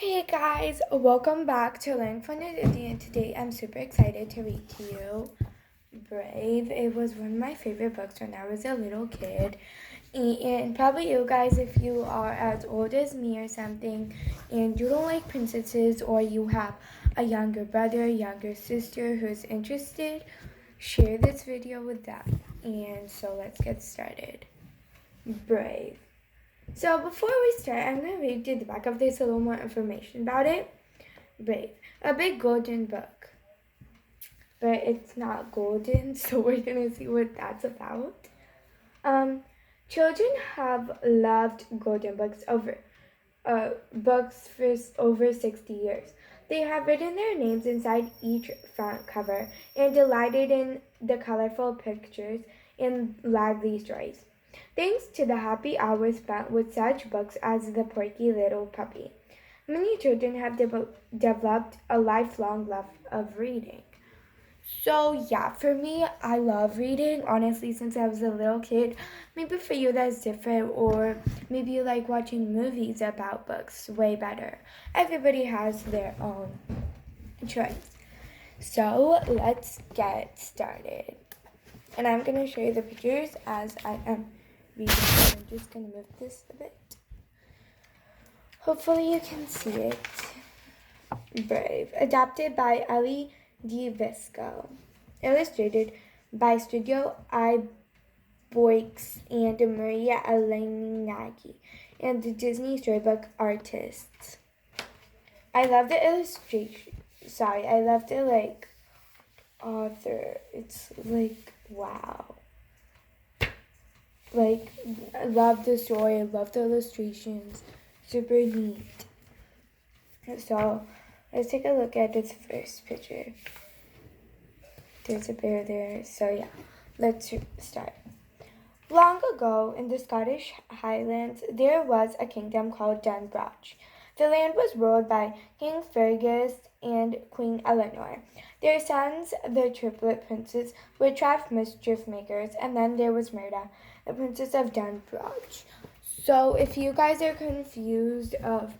Hey guys, welcome back to Learn from the Disney, and today I'm super excited to read to you Brave. It was one of my favorite books when I was a little kid. And probably you guys, if you are as old as me or something, and you don't like princesses, or you have a younger brother, younger sister who's interested, share this video with them. And so let's get started. Brave. So before we start, I'm going to read you the back of this a little more information about it. Brave, a big golden book. But it's not golden, so we're going to see what that's about. Children have loved golden books for over 60 years. They have written their names inside each front cover and delighted in the colorful pictures and lively stories. Thanks to the happy hours spent with such books as The Porky Little Puppy, many children have developed a lifelong love of reading. So yeah, for me, I love reading, honestly, since I was a little kid. Maybe for you that's different, or maybe you like watching movies about books way better. Everybody has their own choice. So let's get started. And I'm going to show you the pictures as I am reading. I'm just going to move this a bit. Hopefully you can see it. Brave. Adapted by Ellie DeVisco. Illustrated by Studio Iboix and Maria Elena and the Disney Storybook artists. I love the illustration. I love the author. It's wow. I love the story. I love the illustrations. Super neat. So let's take a look at this first picture. There's a bear there. So yeah, let's start. Long ago in the Scottish Highlands, there was a kingdom called Dunbrach. The land was ruled by King Fergus and Queen Eleanor. Their sons, the triplet princes, were tough mischief makers, and then there was Merida, the princess of Dunbrach. So if you guys are confused of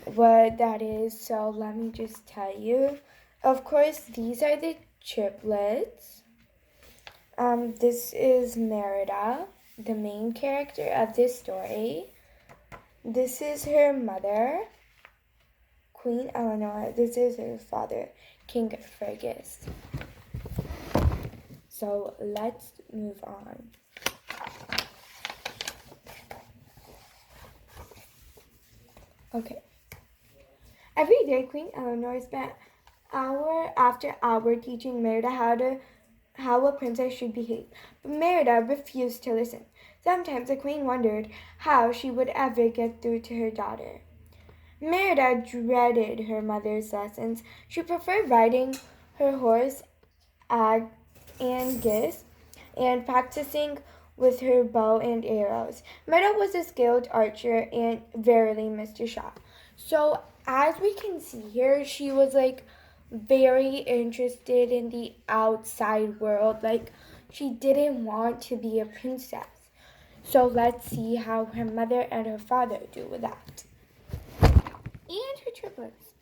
what that is, so let me just tell you. Of course, these are the triplets. This is Merida, the main character of this story. This is her mother, Queen Eleanor. This is her father, King Fergus. So let's move on. Okay. Every day, Queen Eleanor spent hour after hour teaching Merida how a princess should behave, but Merida refused to listen. Sometimes the queen wondered how she would ever get through to her daughter. Merida dreaded her mother's lessons. She preferred riding her horse Angus and practicing with her bow and arrows. Merida was a skilled archer and verily missed a shot. So as we can see here, she was very interested in the outside world. She didn't want to be a princess. So let's see how her mother and her father do with that. And her triplets.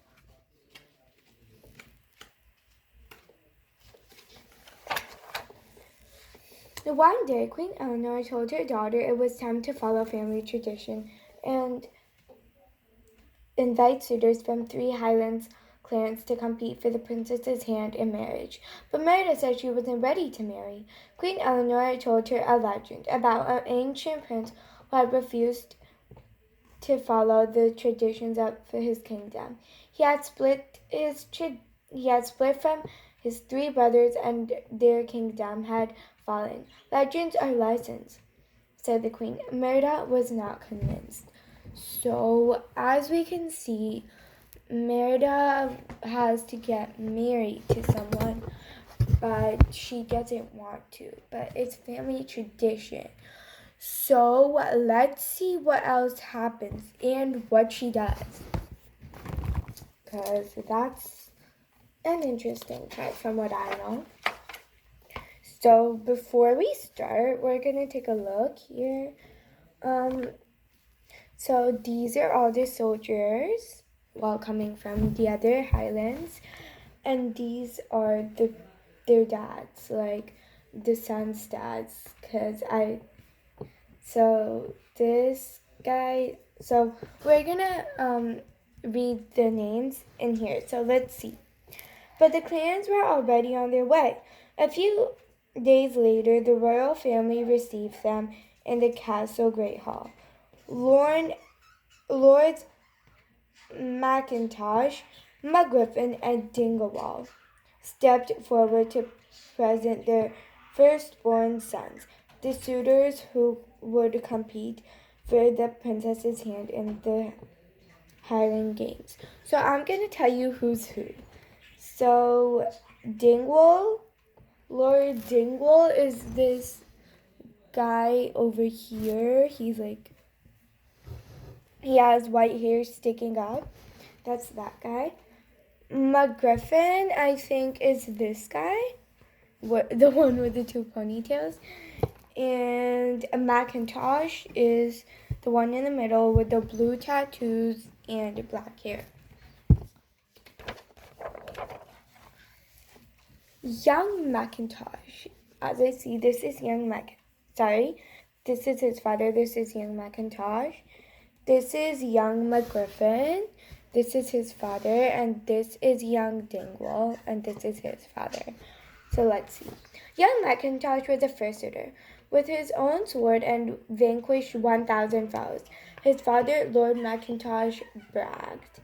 One day, Queen Eleanor told her daughter it was time to follow family tradition and invite suitors from 3 Highlands clans to compete for the princess's hand in marriage. But Merida said she wasn't ready to marry. Queen Eleanor told her a legend about an ancient prince who had refused to follow the traditions of his kingdom. He had split from his 3 brothers, and their kingdom had fallen. Legends are license, said the queen. Merida was not convinced. So, as we can see, Merida has to get married to someone, but she doesn't want to. But it's family tradition. So, let's see what else happens and what she does. Because that's an interesting part from what I know. So before we start, we're going to take a look here. So these are all the soldiers. while coming from the other highlands, and these are their dads, like the son's dads, so this guy, so we're gonna read the names in here. So let's see. But the clans were already on their way. A few days later, the royal family received them in the castle great hall. Lords Mackintosh, McGriffin, and Dingwall stepped forward to present their firstborn sons, the suitors who would compete for the princess's hand in the Highland Games. So I'm going to tell you who's who. So Dingwall, Lord Dingwall is this guy over here. He has white hair sticking up. That's that guy. McGriffin, I think, is this guy. The one with the two ponytails. And Mackintosh is the one in the middle with the blue tattoos and black hair. Young Mackintosh, as I see, this is this is his father, this is young Mackintosh. This is young McGriffin, this is his father, and this is young Dingwall, and this is his father. So let's see. Young Mackintosh was the first suitor. With his own sword and vanquished 1,000 foes. His father, Lord Mackintosh, bragged.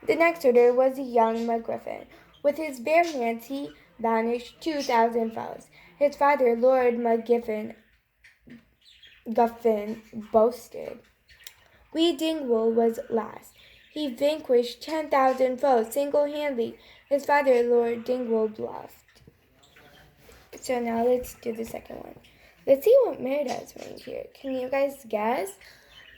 The next suitor was young McGriffin. With his bare hands, he banished 2,000 foes. His father, Lord McGiffin, Guffin, boasted. Wee Dingwall was last. He vanquished 10,000 foes single-handedly. His father, Lord Dingwall, bluffed. So now let's do the second one. Let's see what Merida's wearing here. Can you guys guess?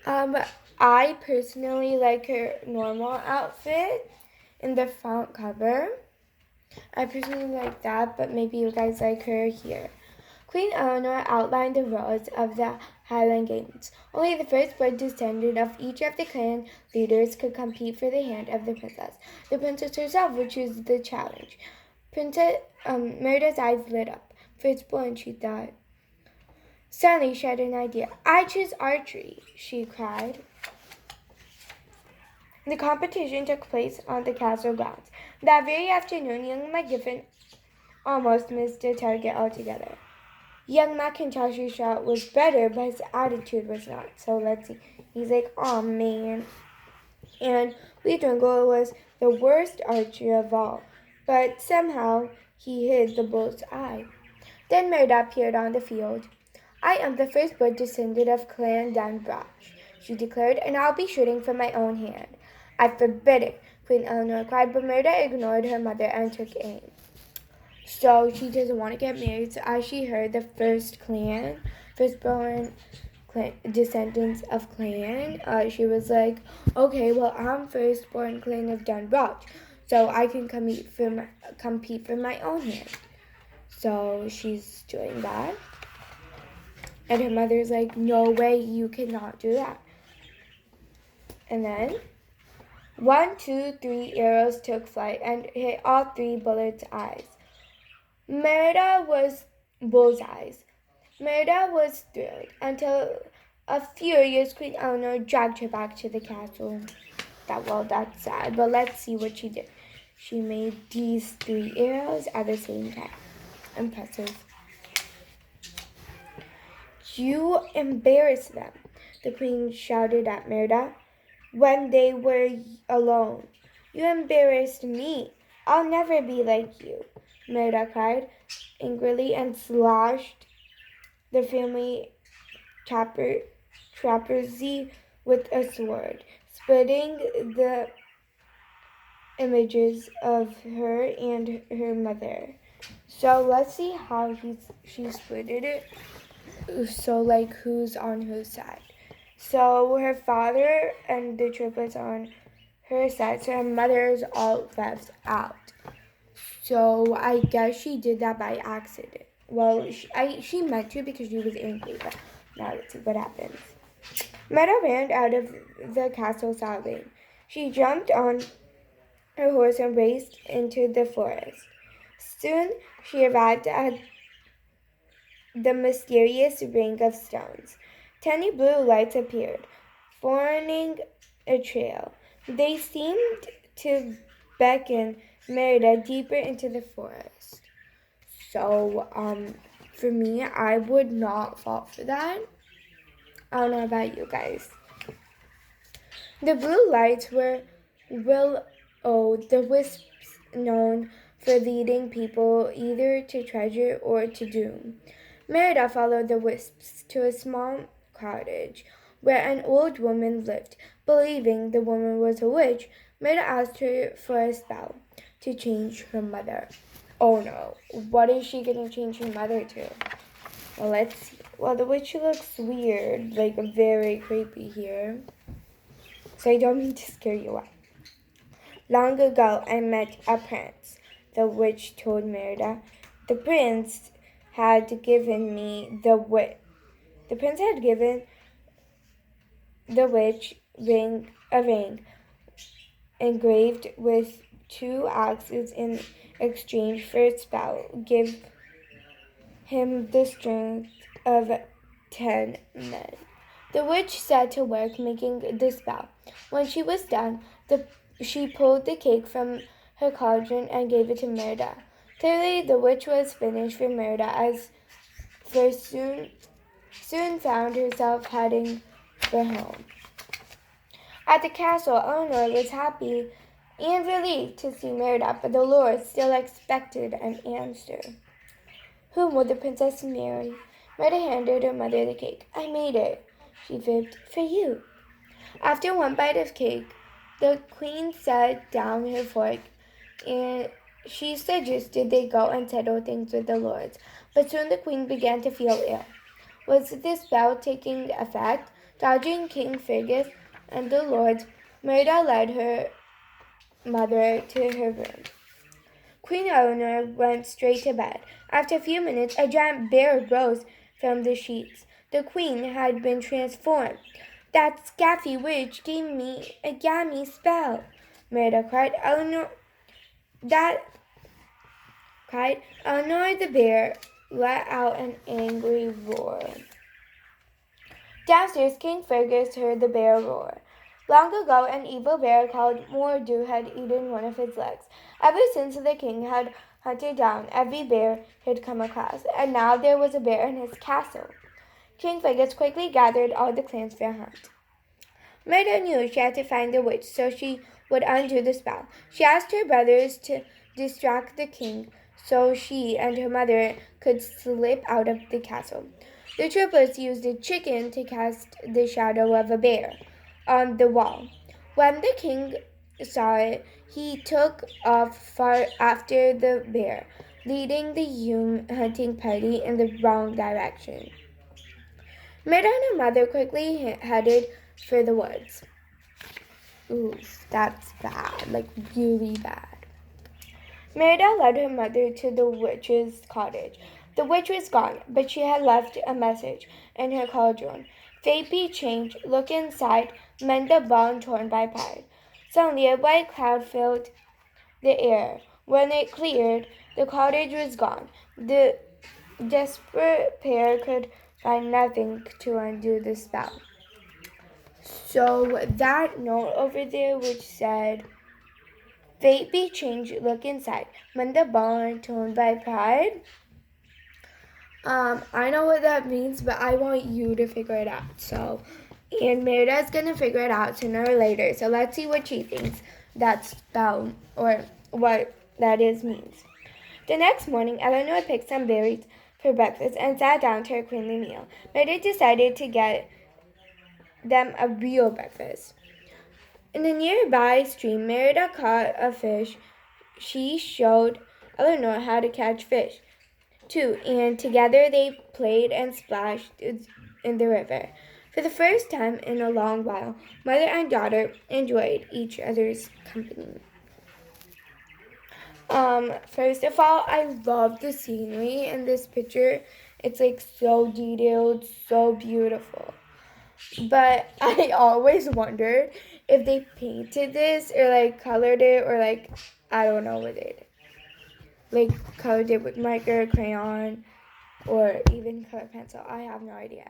I personally like her normal outfit in the front cover. I personally like that, but maybe you guys like her here. Queen Eleanor outlined the rules of the Highland Games. Only the firstborn descendant of each of the clan leaders could compete for the hand of the princess. The princess herself would choose the challenge. Merida's eyes lit up. Firstborn, she thought. Suddenly she had an idea. I choose archery, she cried. The competition took place on the castle grounds. That very afternoon, young McGiffin almost missed the target altogether. Young Mackintosh's shot was better, but his attitude was not. So let's see. He's like, oh man. And Lee Dringle was the worst archer of all, but somehow he hit the bull's eye. Then Merida appeared on the field. I am the firstborn descendant of Clan Dunbroch, she declared, and I'll be shooting from my own hand. I forbid it, Queen Eleanor cried, but Merida ignored her mother and took aim. So she doesn't want to get married, so as she heard the firstborn descendants of clan, she was like, okay, well, I'm firstborn clan of Dunbroch, so I can compete for my own hand. So she's doing that. And her mother's like, no way, you cannot do that. And then 1, 2, 3 arrows took flight and hit all 3 bullets' eyes. Merida was bullseyes. Merida was thrilled until a furious Queen Eleanor dragged her back to the castle. That's sad, but let's see what she did. She made these 3 arrows at the same time. Impressive. You embarrassed them, the queen shouted at Merida when they were alone. You embarrassed me. I'll never be like you, Merida cried angrily and slashed the family trapeze with a sword, splitting the images of her and her mother. So let's see how she split it. So like who's on whose side. So her father and the triplets on her side. So her mother is all left out. So I guess she did that by accident. Well, she meant to because she was angry. But now let's see what happens. Merida ran out of the castle sobbing. She jumped on her horse and raced into the forest. Soon she arrived at the mysterious ring of stones. Tiny blue lights appeared, forming a trail. They seemed to beckon Merida deeper into the forest. So, for me, I would not fall for that. I don't know about you guys. The blue lights were will-o'-the-wisps, known for leading people either to treasure or to doom. Merida followed the wisps to a small cottage where an old woman lived. Believing the woman was a witch, Merida asked her for a spell to change her mother. Oh no, what is she going to change her mother to? Well, let's see. Well, the witch looks weird, like very creepy here. So I don't mean to scare you off. Long ago, I met a prince, the witch told Merida. The prince had given me the witch. The prince had given the witch a ring engraved with 2 axes in exchange for a spell. Give him the strength of 10 men. The witch set to work making the spell. When she was done, she pulled the cake from her cauldron and gave it to Merida. Clearly, the witch was finished for Merida, as for soon found herself heading for home. At the castle, Eleanor was happy and relieved to see Merida, but the Lord still expected an answer. Whom would the princess marry? Merida handed her mother the cake. I made it, she fibbed, for you. After one bite of cake, the queen set down her fork and she suggested they go and settle things with the lords. But soon the queen began to feel ill. Was the spell taking effect? Dodging King Fergus and the lords, Merida led her mother to her room. Queen Eleanor went straight to bed. After a few minutes, a giant bear rose from the sheets. The queen had been transformed. That scabby witch gave me a gammy spell, Merida cried. Eleanor the bear let out an angry roar. Downstairs, King Fergus heard the bear roar. Long ago, an evil bear called Mordu had eaten one of his legs. Ever since the king had hunted down every bear he'd come across, and now there was a bear in his castle. King Fergus quickly gathered all the clans for a hunt. Merida knew she had to find the witch so she would undo the spell. She asked her brothers to distract the king so she and her mother could slip out of the castle. The troopers used a chicken to cast the shadow of a bear on the wall. When the king saw it, he took off far after the bear, leading the hunting party in the wrong direction. Merida and her mother quickly headed for the woods. Oof, that's bad, like really bad. Merida led her mother to the witch's cottage. The witch was gone, but she had left a message in her cauldron. Fate be changed, look inside, mend the bond torn by pride. Suddenly a white cloud filled the air. When it cleared, the cottage was gone. The desperate pair could find nothing to undo the spell. So that note over there which said, Fate be changed, look inside, mend the bond torn by pride. I know what that means, but I want you to figure it out. So, and Merida's gonna figure it out sooner or later. So let's see what she thinks that spell or what that is means. The next morning, Eleanor picked some berries for breakfast and sat down to her queenly meal. Merida decided to get them a real breakfast. In a nearby stream, Merida caught a fish. She showed Eleanor how to catch fish too, and together they played and splashed in the river. For the first time in a long while, mother and daughter enjoyed each other's company. First of all, I love the scenery in this picture. It's like so detailed, so beautiful. But I always wondered if they painted this or like colored it or like I don't know what they did. Like colored it with marker, crayon, or even color pencil. I have no idea.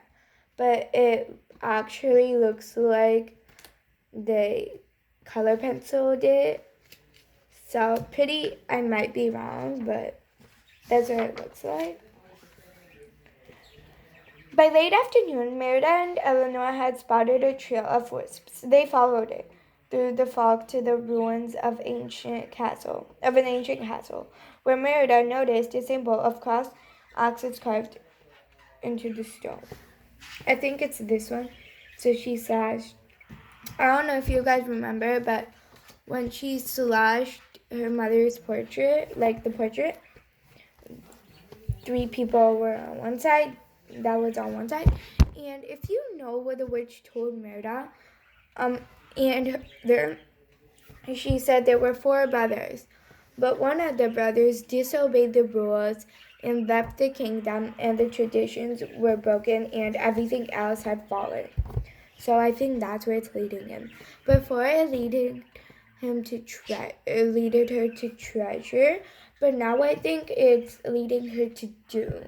But it actually looks like they color penciled it. So pretty, I might be wrong, but that's what it looks like. By late afternoon, Merida and Eleanor had spotted a trail of wisps. They followed it through the fog to the ruins of an ancient castle, where Merida noticed a symbol of crossed axes carved into the stone. I think it's this one. So she slashed. I don't know if you guys remember, but when she slashed her mother's portrait, like the portrait, 3 people were on one side. That was on one side. And if you know what the witch told Merida, and there, she said there were 4 brothers, but one of the brothers disobeyed the rules and left the kingdom, and the traditions were broken, and everything else had fallen. So I think that's where it's leading him. Before it leaded her to treasure, but now I think it's leading her to doom.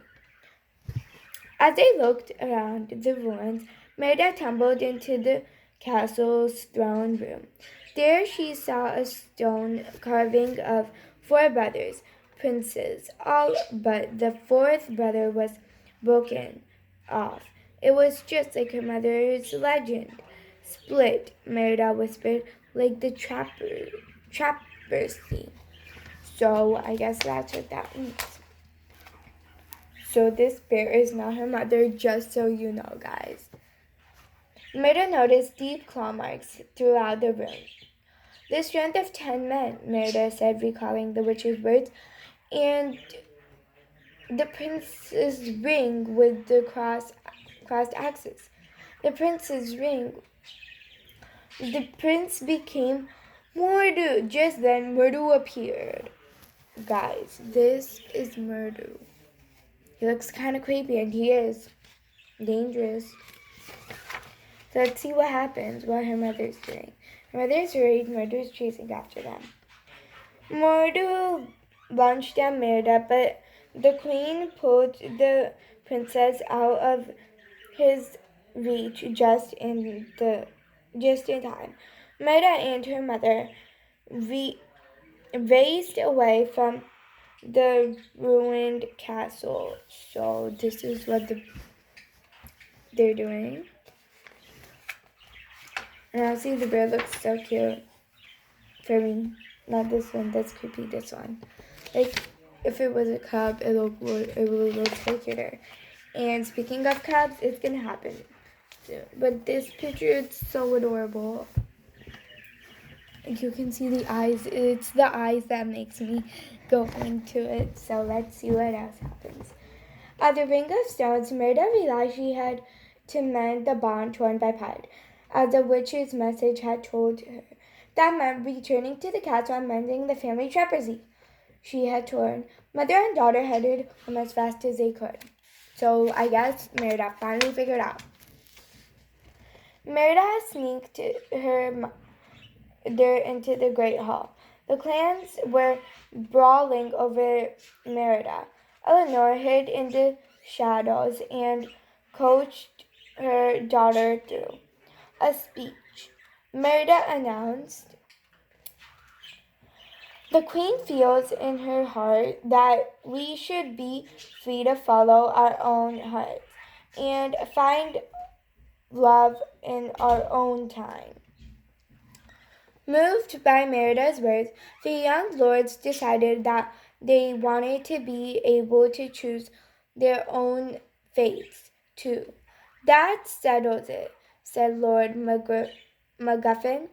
As they looked around the ruins, Merida tumbled into the castle's throne room. There she saw a stone carving of 4 brothers, princes, all but the 4th brother was broken off. It was just like her mother's legend. Split, Merida whispered, like the trapper's theme. So I guess that's what that means. So this bear is not her mother, just so you know, guys. Merida noticed deep claw marks throughout the room. The strength of 10 men, Merida said, recalling the witch's words, and the prince's ring with the crossed axes. The prince's ring. The prince became Mordu. Just then, Mordu appeared. Guys, this is Mordu. He looks kind of creepy, and he is dangerous. So let's see what happens while her mother's doing. Her mother's worried, Mordu's chasing after them. Mordu launched at Merida, but the queen pulled the princess out of his reach just in time. Merida and her mother raced away from the ruined castle. So this is what they're doing. And obviously the bear looks so cute for me. Not this one, that's creepy, this one. Like, if it was a cub, it would look so cuter. And speaking of cubs, it's gonna happen soon. But this picture, it's so adorable. You can see the eyes. It's the eyes that makes me go into it. So let's see what else happens. At the Ring of Stones, Merida realized she had to mend the bond torn by pride, as the witch's message had told her. That meant returning to the castle and mending the family trapezy she had torn. Mother and daughter headed home as fast as they could. So I guess Merida finally figured out. Merida sneaked her there into the great hall. The clans were brawling over Merida. Eleanor hid in the shadows and coached her daughter through a speech. Merida announced, "The queen feels in her heart that we should be free to follow our own hearts and find love in our own time." Moved by Merida's words, the young lords decided that they wanted to be able to choose their own fates, too. "That settles it," said Lord MacGuffin.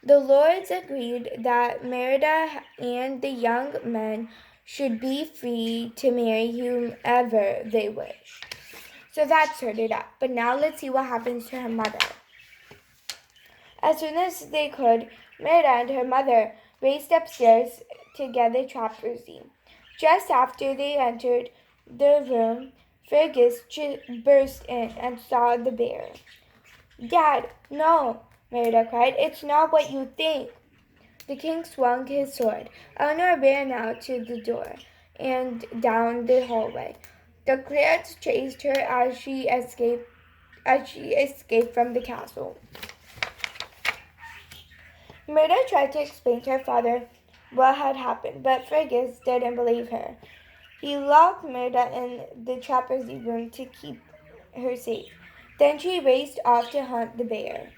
The lords agreed that Merida and the young men should be free to marry whomever they wish. So that sorted out. But now let's see what happens to her mother. As soon as they could, Merida and her mother raced upstairs to get the trapezy. Just after they entered the room, Fergus burst in and saw the bear. "Dad, no!" Merida cried. "It's not what you think." The king swung his sword. Eleanor ran out to the door and down the hallway. The Clares chased her as she escaped from the castle. Merida tried to explain to her father what had happened, but Fergus didn't believe her. He locked Merida in the trapper's room to keep her safe. Then she raced off to hunt the bear.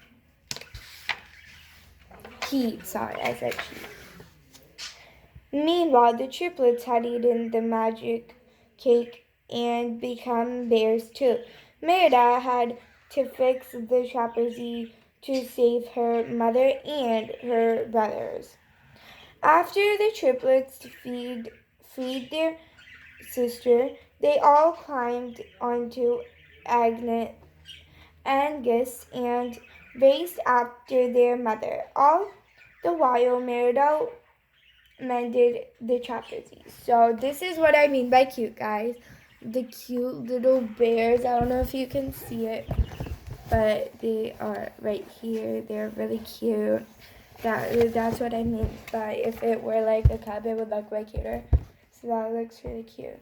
Meanwhile, the triplets had eaten the magic cake and become bears too. Merida had to fix the trapper's to save her mother and her brothers. After the triplets freed their sister, they all climbed onto Angus and raced after their mother. All the while, Merida mended the trapezes. So this is what I mean by cute, guys. The cute little bears. I don't know if you can see it, but they are right here. They're really cute. That's what I mean by if it were like a cub, it would look way cuter. So that looks really cute.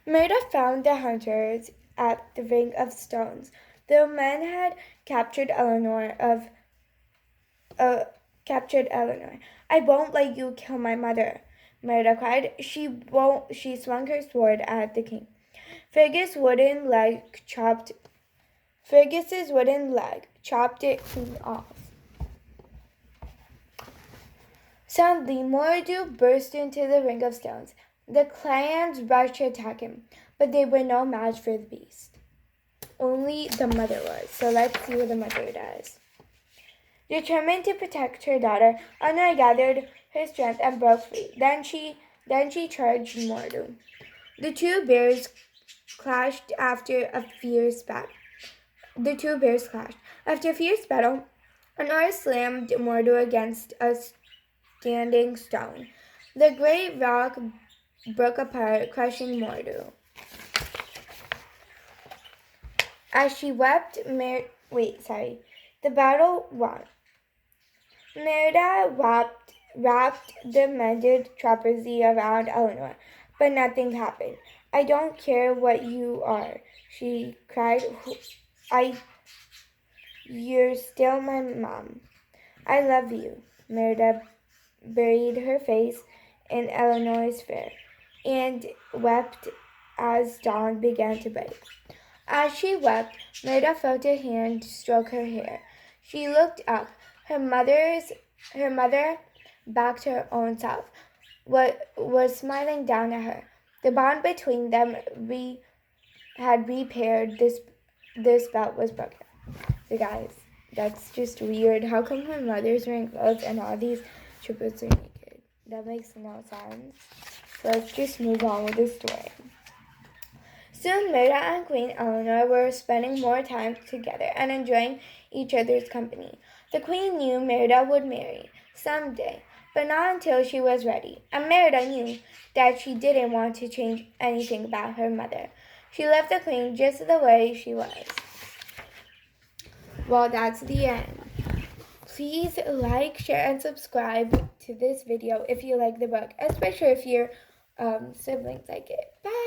Merida found the hunters at the Ring of Stones. The men had captured Eleanor. "I won't let you kill my mother," Merida cried. She swung her sword at the king. Fergus's wooden leg chopped it clean off. Suddenly, Mordu burst into the Ring of Stones. The clans rushed to attack him, but they were no match for the beast. Only the mother was. So let's see what the mother does. Determined to protect her daughter, Anna gathered her strength and broke free. Then she charged Mordu. The two bears clashed after a fierce battle. After a fierce battle, Anna slammed Mordu against a standing stone. The great rock broke apart, crushing Mordu. As she wept, the battle won. Merida wrapped the mended trapeze around Eleanor, but nothing happened. "I don't care what you are," she cried. "You're still my mom. I love you." Merida buried her face in Eleanor's fur and wept as dawn began to break. As she wept, Merida felt a hand stroke her hair. She looked up. Her mother, back to her own self, was smiling down at her. The bond between them had repaired. This spell was broken. So guys, that's just weird. How come her mother's wearing clothes and all these triplets are naked? That makes no sense. So let's just move on with the story. Soon Merida and Queen Eleanor were spending more time together and enjoying each other's company. The queen knew Merida would marry someday, but not until she was ready. And Merida knew that she didn't want to change anything about her mother. She left the queen just the way she was. Well, that's the end. Please like, share, and subscribe to this video if you like the book, especially if your siblings like it. Bye!